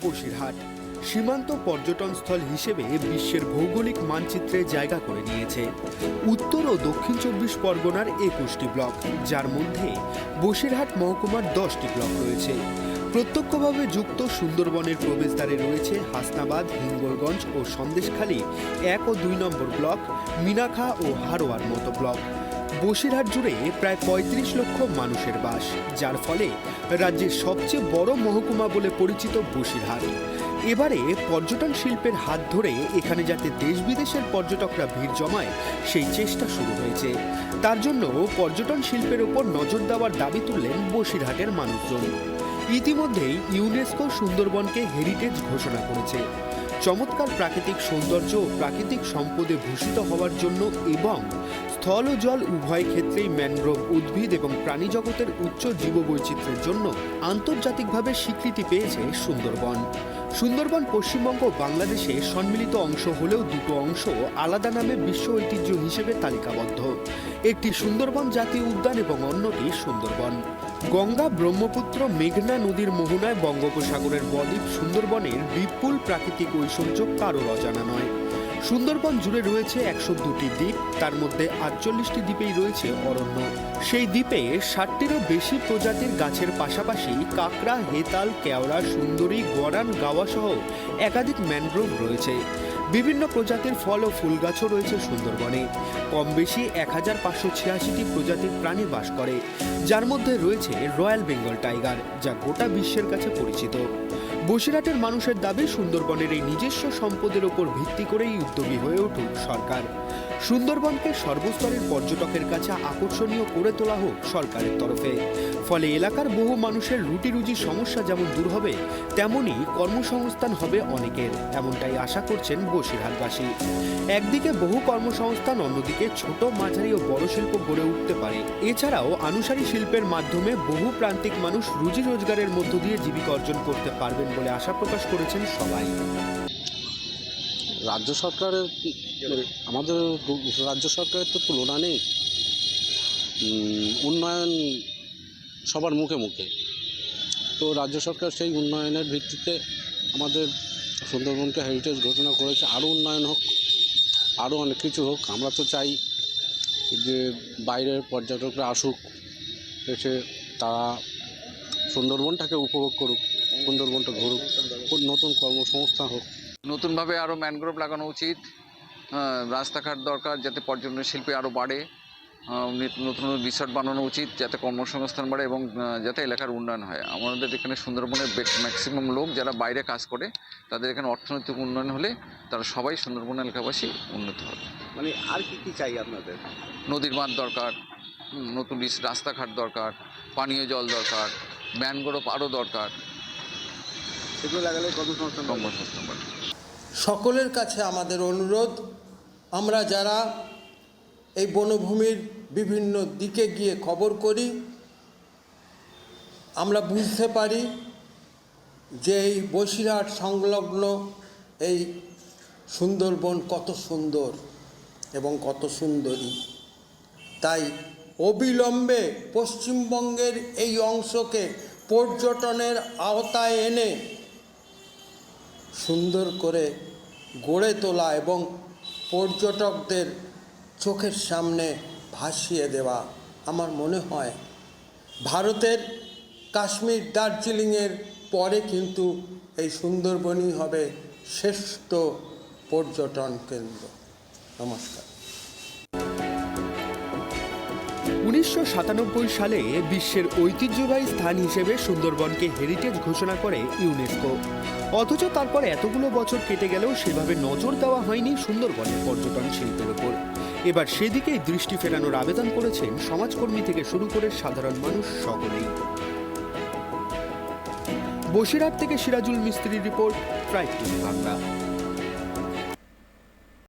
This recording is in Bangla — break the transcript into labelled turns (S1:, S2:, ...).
S1: বসিরহাট সীমান্ত পর্যটনস্থল হিসেবে বিশ্বের ভৌগোলিক মানচিত্রে জায়গা করে নিয়েছে। উত্তর ও দক্ষিণ ২৪ পরগনার ২১টি ব্লক, যার মধ্যে বসিরহাট মহকুমার 10টি ব্লক রয়েছে। প্রত্যক্ষভাবে যুক্ত সুন্দরবনের প্রবেশদ্বারে রয়েছে হাসনাবাদ, হিঙ্গলগঞ্জ ও সন্দেশখালী ১ ও ২ নম্বর ব্লক, মিনাখা ও হারোয়ার মতো ব্লক। বসিরহাট জুড়ে প্রায় ৩৫ লক্ষ মানুষের বাস, যার ফলে রাজ্যের সবচেয়ে বড় মহকুমা বলে পরিচিত বসিরহাট। এবারে পর্যটন শিল্পের হাত ধরে এখানে যাতে দেশ বিদেশের পর্যটকরা ভিড় জমায়, সেই চেষ্টা শুরু হয়েছে। তার জন্য পর্যটন শিল্পের ওপর নজর দেওয়ার দাবি তুললেন বসিরহাটের মানুষজন। ইতিমধ্যেই ইউনেস্কো সুন্দরবনকে হেরিটেজ ঘোষণা করেছে। চমৎকার প্রাকৃতিক সৌন্দর্য ও প্রাকৃতিক সম্পদে ভূষিত হওয়ার জন্য এবং স্থল ও জল উভয় ক্ষেত্রেই ম্যানগ্রোভ উদ্ভিদ এবং প্রাণী জগতের উচ্চ জীববৈচিত্র্যের জন্য আন্তর্জাতিকভাবে স্বীকৃতি পেয়েছে সুন্দরবন। সুন্দরবন পশ্চিমবঙ্গ ও বাংলাদেশের সম্মিলিত অংশ হলেও দুটো অংশ আলাদা নামে বিশ্ব ঐতিহ্য হিসেবে তালিকাবদ্ধ। একটি সুন্দরবন জাতীয় উদ্যান এবং অন্যটি সুন্দরবন। গঙ্গা, ব্রহ্মপুত্র, মেঘনা নদীর মোহনায় বঙ্গোপসাগরের বদ্বীপ সুন্দরবনের বিপুল প্রাকৃতিক ঐশ্বর্য কারোর অজানা নয়। সুন্দরবন জুড়ে রয়েছে ১০২টি দ্বীপ, তার মধ্যে ৪৮টি দ্বীপেই রয়েছে অরণ্য। সেই দ্বীপে ৬০টিরও বেশি প্রজাতির গাছের পাশাপাশি কাঁকড়া, হেতাল, কেওড়া, সুন্দরী, গরান, গাওয়া সহ একাধিক ম্যানগ্রোভ রয়েছে। বিভিন্ন প্রজাতির ফল ও ফুল গাছও রয়েছে সুন্দরবনে। কম বেশি ১৫৮৬টি প্রজাতির প্রাণী বাস করে, যার মধ্যে রয়েছে রয়্যাল বেঙ্গল টাইগার, যা গোটা বিশ্বের কাছে পরিচিত। বসিরহাটের মানুষের দাবি, সুন্দরবনের এই নিজস্ব সম্পদের ওপর ভিত্তি করেই উদ্যোগী হয়ে উঠুক সরকার। সুন্দরবনকে সর্বস্তরের পর্যটকের কাছে আকর্ষণীয় করে তোলা হোক সরকারের তরফে। ফলে এলাকার বহু মানুষের রুটি রুজির সমস্যা যেমন দূর হবে, তেমনই কর্মসংস্থান হবে অনেকের, এমনটাই আশা করছেন বসিরহাটবাসী। একদিকে বহু কর্মসংস্থান, অন্যদিকে ছোট, মাঝারি ও বড় শিল্প গড়ে উঠতে পারে। এছাড়াও আনুষারী শিল্পের মাধ্যমে বহু প্রান্তিক মানুষ রুজি রোজগারের মধ্য দিয়ে জীবিকা অর্জন করতে পারবেন বলে আশা প্রকাশ করেছেন সবাই।
S2: রাজ্য সরকারের আমাদের রাজ্য সরকারের তো তুলনা নেই। উন্নয়ন সবার মুখে মুখে, তো রাজ্য সরকার সেই উন্নয়নের ভিত্তিতে আমাদের সুন্দরবনকে হেরিটেজ ঘোষণা করেছে। আরও উন্নয়ন হোক, আরও অনেক কিছু হোক। আমরা তো চাই যে বাইরের পর্যটকরা আসুক, এসে তারা সুন্দরবনটাকে উপভোগ করুক, সুন্দরবনটা ঘুরুক, নতুন কর্মসংস্থান হোক।
S3: নতুনভাবে আরও ম্যানগ্রোভ লাগানো উচিত, রাস্তাঘাট দরকার যাতে পর্যটন শিল্পে আরও বাড়ে, নতুন রিসর্ট বানানো উচিত যাতে কর্মসংস্থান বাড়ে এবং যাতে এলাকার উন্নয়ন হয়। আমাদের এখানে সুন্দরবনের ম্যাক্সিমাম লোক যারা বাইরে কাজ করে, তাদের এখানে অর্থনৈতিক উন্নয়ন হলে তারা সবাই সুন্দরবন এলাকাবাসী উন্নত হবে।
S4: মানে আর কি চাই আপনাদের?
S3: নদীর বাঁধ দরকার, নতুন রাস্তাঘাট দরকার, পানীয় জল দরকার, ম্যানগ্রোভ আরও দরকার।
S4: সেগুলো লাগালে কর্মসংস্থান
S3: বাড়ে।
S5: সকলের কাছে আমাদের অনুরোধ, আমরা যারা এই বনভূমির বিভিন্ন দিকে গিয়ে খবর করি, আমরা বুঝতে পারি যে এই বসিরহাট সংলগ্ন এই সুন্দরবন কত সুন্দর এবং কত সুন্দরী। তাই অবিলম্বে পশ্চিমবঙ্গের এই অংশকে পর্যটনের আওতায় এনে সুন্দর করে গড়ে তোলা এবং পর্যটকদের চোখের সামনে ভাসিয়ে দেওয়া, আমার মনে হয় ভারতের কাশ্মীর, দার্জিলিংয়ের পরে কিন্তু এই সুন্দরবনই হবে শ্রেষ্ঠ পর্যটন কেন্দ্র। নমস্কার।
S1: ১৯৯৭ সালে বিশ্বের ঐতিহ্যবাহী স্থান হিসেবে সুন্দরবনকে হেরিটেজ ঘোষণা করে ইউনেস্কো। অথচ তারপর এতগুলো বছর কেটে গেলেও সেভাবে নজর দেওয়া হয়নি সুন্দরবনের পর্যটন শিল্পের ওপর। এবার সেদিকেই দৃষ্টি ফেরানোর আবেদন করেছেন সমাজকর্মী থেকে শুরু করে সাধারণ মানুষ সকলেই। বসিরহাট থেকে সিরাজুল মিস্ত্রির রিপোর্ট, ট্রাইব টিভি বাংলা।